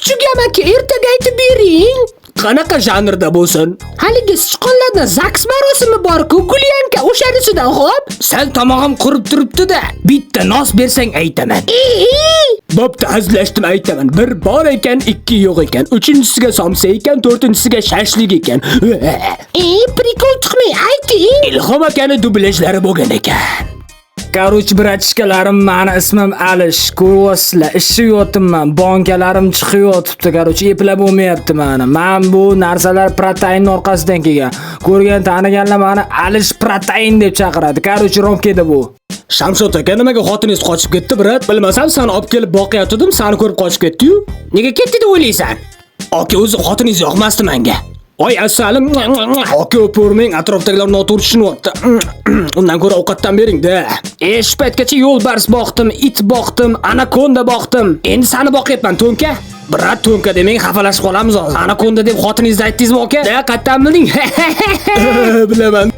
kuchugam aka, ertaga aytib bering. Qanaqa janrda bo'lsin? Haligi sichqonlarda zaks marosimi bor-ku, Gulyanka o'shanisidan xo'p. Sal tomog'im qurib turibdi-da. Bitta nos bersang aytaman. Bo'pti, hazillashdim aytaman. Bir bor ekan, ikki yo'q ekan. Uchinchisiga somsa ekan, to'rtinchisiga shashlik ekan. Prikol chiqmay ayting. Ilhom akani dublajlari bo'lgan ekan. Короче, bratishkalarim, meni ismim Alish. Ko'ryapsizlar, ishib yotibman. Bonkalarim chiqib yotibdi. Короче, eplab bo'lmayapti meni. Men bu narsalar protein orqasidan kelgan. Ko'rgan taniganlar meni Alish protein deb chaqiradi. Короче, romkeda bu. Shamshod aka, nimaga xotiningiz qochib ketdi, brat? Bilmasam, seni olib kelib boqayotdim, seni ko'rib qochib ketdi-yu. Nega ketdi deb o'ylaysan? Aka, o'zi xotiningiz yoqmasdi menga. Oy asalim, aka o'purmang, atrofdagilar noto'g'ri tushunyapti. Undan ko'ra ovqatdan bering-da. Shu paytgacha yo'lbars boqdim, it boqdim, anakonda boqdim. Endi seni boqyapman, to'nka. Brat, to'nka demang, xafalashib qolamiz hozir. Anakonda deb xotiningizni aytdingizmi, aka? Qayerdan bilding? Bilaman.